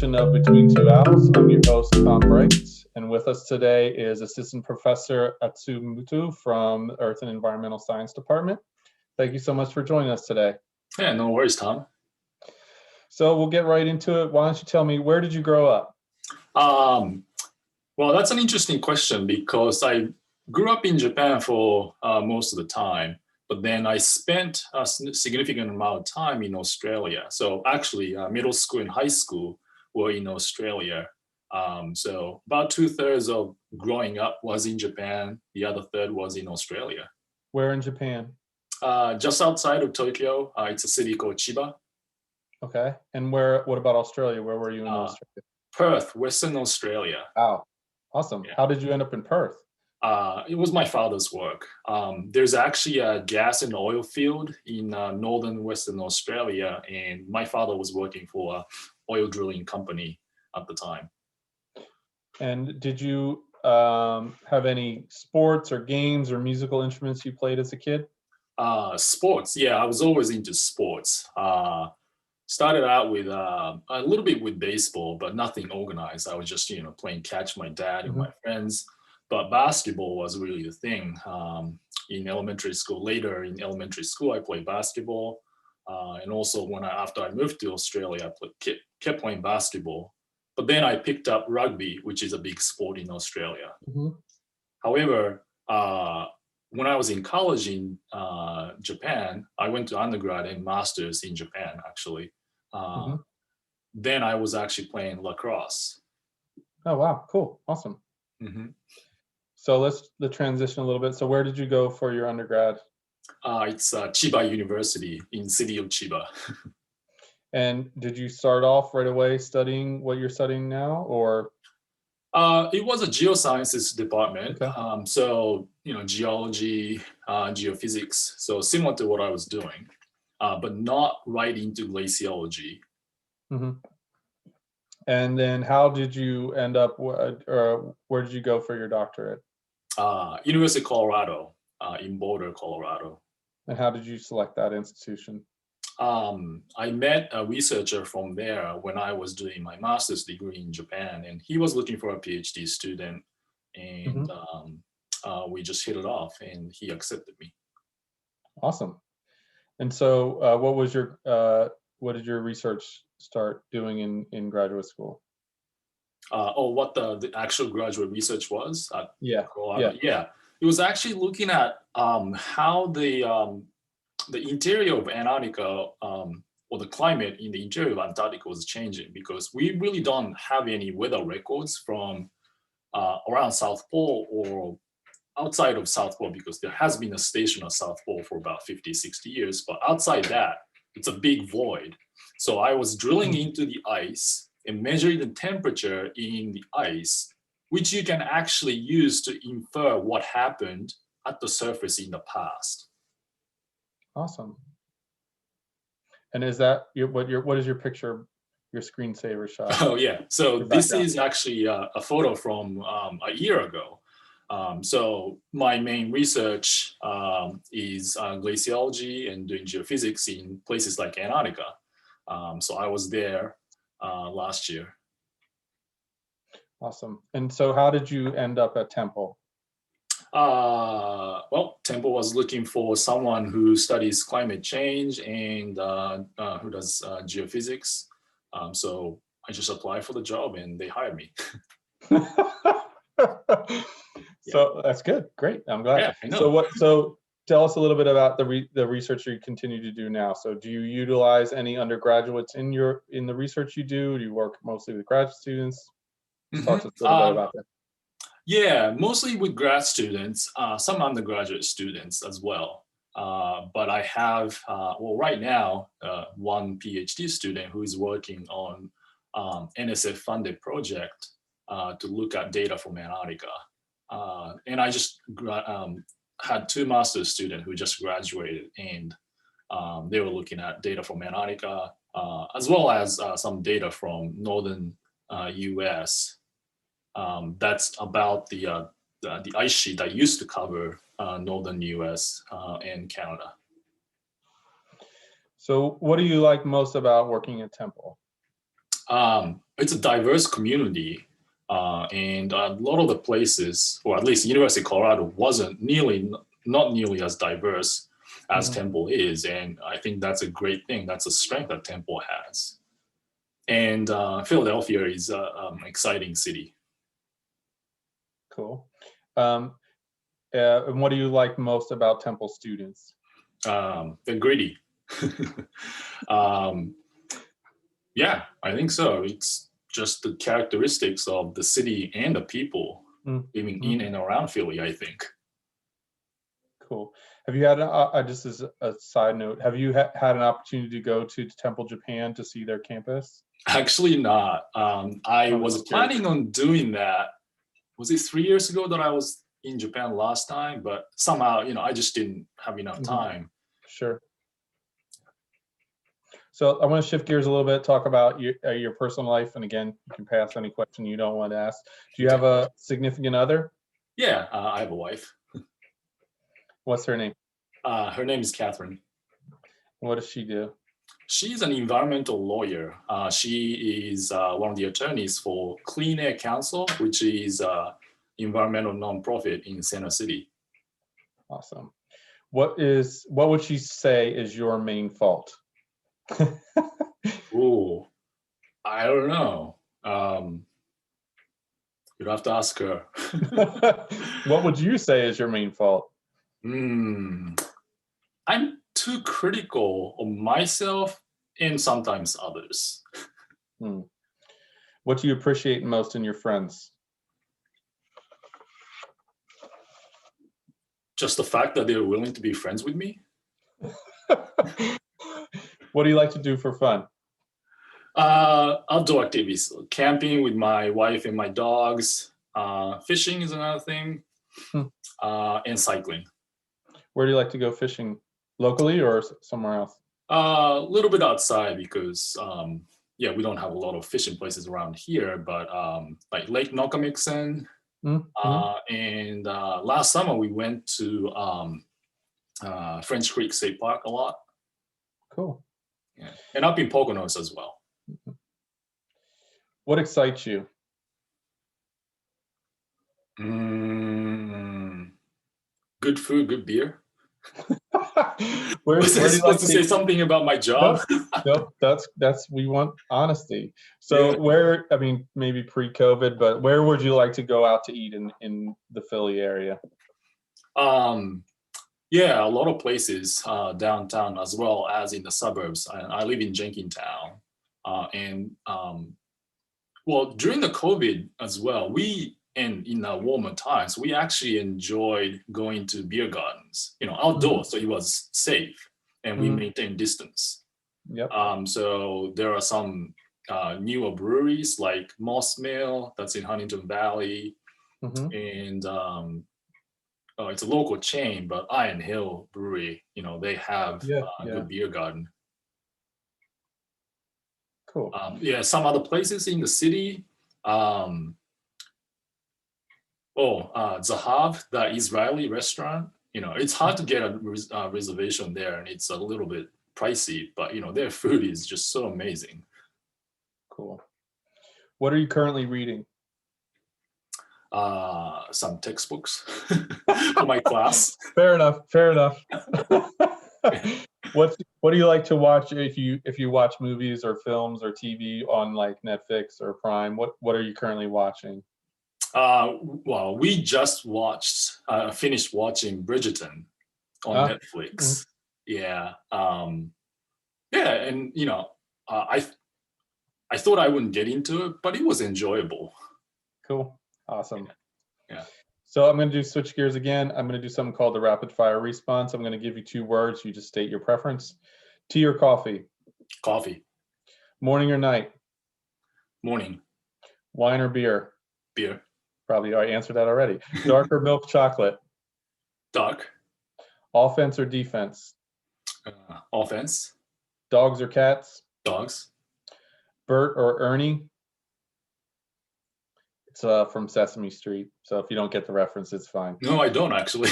edition of Between Two Owls. I'm your host, Tom Brights, and with us today is Assistant Professor Atsu Muto from Earth and Environmental Science Department. Thank you so much for joining us today. Yeah, no worries, Tom. So we'll get right into it. Why don't you tell me, where did you grow up? Well, that's an interesting question because I grew up in Japan for most of the time, but then I spent a significant amount of time in Australia. So actually, middle school and high school were in Australia. So about 2/3 of growing up was in Japan. The other third was in Australia. Where in Japan? Just outside of Tokyo. It's a city called Chiba. Okay. And what about Australia? Where were you in Australia? Perth, Western Australia. Wow. Awesome. Yeah. How did you end up in Perth? It was my father's work. There's actually a gas and oil field in northern Western Australia, and my father was working for an oil drilling company at the time. And did you have any sports or games or musical instruments you played as a kid? Sports, yeah, I was always into sports. Started out with a little bit with baseball, but nothing organized. I was just, playing catch with my dad and my friends. But basketball was really the thing. In elementary school, later in elementary school, I played basketball. And also after I moved to Australia, I kept playing basketball. But then I picked up rugby, which is a big sport in Australia. However, when I was in college in Japan, I went to undergrad and master's in Japan, actually. Then I was actually playing lacrosse. Oh, wow. Cool. Awesome. So let's transition a little bit. So where did you go for your undergrad? It's Chiba University in city of Chiba. And did you start off right away studying what you're studying now, or? It was a geosciences department. Okay. So, geology, geophysics. So similar to what I was doing, but not right into glaciology. And then how did you end up, or where did you go for your doctorate? University of Colorado, in Boulder, Colorado. And how did you select that institution? I met a researcher from there when I was doing my master's degree in Japan, and he was looking for a PhD student, and we just hit it off, and he accepted me. Awesome. And so, what did your research start doing in graduate school? What the actual graduate research was? Yeah. It was actually looking at how the interior of Antarctica, or the climate in the interior of Antarctica was changing, because we really don't have any weather records from around South Pole or outside of South Pole, because there has been a station at South Pole for about 50, 60 years. But outside that, it's a big void. So I was drilling into the ice and measuring the temperature in the ice, which you can actually use to infer what happened at the surface in the past. Awesome. And is that what is your picture, your screensaver shot? Oh yeah. So this is actually a photo from a year ago. So my main research is glaciology and doing geophysics in places like Antarctica. So I was there last year. Awesome. And so how did you end up at Temple? Well, Temple was looking for someone who studies climate change and who does geophysics. So I just applied for the job and they hired me. So that's good. Great. I'm glad. Yeah, I know. So tell us a little bit about the research you continue to do now. So do you utilize any undergraduates in the research you do? Do you work mostly with graduate students? Talk to us a little bit about that. Yeah, mostly with grad students, some undergraduate students as well. But I have, right now, one PhD student who is working on NSF-funded project to look at data from Antarctica. And I just had two master's students who just graduated, and they were looking at data from Antarctica, as well as some data from northern US. That's about the ice sheet that used to cover northern US and Canada. So what do you like most about working at Temple? It's a diverse community, and a lot of the places, or at least University of Colorado, not nearly as diverse as Mhm. Temple is, and I think that's a great thing. That's a strength that Temple has. And Philadelphia is an exciting city. Cool. And what do you like most about Temple students? They're gritty. um, yeah, I think so. It's just the characteristics of the city and the people living Mm-hmm. in and around Philly, I think. Cool. Have you had, just as a side note, have you had an opportunity to go to Temple, Japan to see their campus? Actually not. I I'm was just curious. planning on doing that. Was it 3 years ago that I was in Japan last time? But somehow, I just didn't have enough time. Sure. So I want to shift gears a little bit, talk about your personal life. And again, you can pass any question you don't want to ask. Do you have a significant other? Yeah, I have a wife. What's her name? Her name is Catherine. What does she do? She's an environmental lawyer. She is one of the attorneys for Clean Air Council, which is an environmental nonprofit in Center City. Awesome. What would she say is your main fault? Oh, I don't know. You'd have to ask her. What would you say is your main fault? I'm too critical of myself and sometimes others. What do you appreciate most in your friends? Just the fact that they're willing to be friends with me. What do you like to do for fun? Outdoor activities, camping with my wife and my dogs. Fishing is another thing, and cycling. Where do you like to go fishing? Locally or somewhere else? A little bit outside because, we don't have a lot of fishing places around here, but like Lake Nokamixon. And last summer we went to French Creek State Park a lot. Cool. Yeah. And up in Poconos as well. What excites you? Good food, good beer. where Was do I you supposed like to say something about my job? Nope, that's we want honesty. So maybe pre-COVID, but where would you like to go out to eat in the Philly area? Yeah, a lot of places downtown as well as in the suburbs. I live in Jenkintown, and during the COVID as well, and in the warmer times, we actually enjoyed going to beer gardens, outdoors, so it was safe and we maintained distance. Yep. So there are some newer breweries like Moss Mill that's in Huntington Valley, and it's a local chain, but Iron Hill Brewery, they have a good beer garden. Cool. Some other places in the city. Zahav, the Israeli restaurant. It's hard to get a reservation there, and it's a little bit pricey, but their food is just so amazing. Cool. What are you currently reading? Some textbooks for my class. Fair enough. What do you like to watch if you watch movies or films or TV on like Netflix or Prime? What are you currently watching? We just finished watching Bridgerton on Netflix. Yeah. And I thought I wouldn't get into it, but it was enjoyable. Cool. Awesome. Yeah. So I'm going to switch gears again. I'm going to do something called the rapid fire response. I'm going to give you 2 words. You just state your preference. Tea or coffee? Coffee. Morning or night? Morning. Wine or beer? Beer. Probably I answered that already. Dark or milk chocolate? Dark. Offense or defense? Offense. Dogs or cats? Dogs. Bert or Ernie? It's from Sesame Street. So if you don't get the reference, it's fine. No, I don't actually.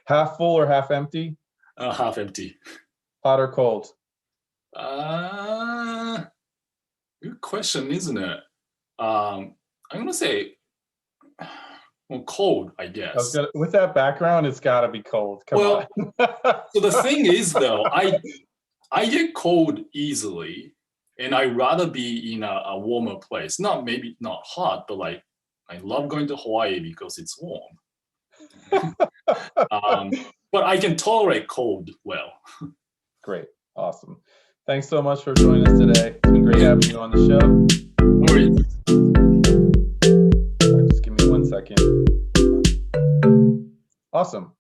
Half full or half empty? Half empty. Hot or cold? Good question, isn't it? I'm gonna say, well, cold, I guess. With that background, it's got to be cold. Come Well, on. so the thing is, though, I get cold easily, and I rather be in a warmer place. Maybe not hot, but like I love going to Hawaii because it's warm. But I can tolerate cold well. Great. Awesome. Thanks so much for joining us today. It's been great having you on the show. No worries. All right, just give me 1 second. Awesome.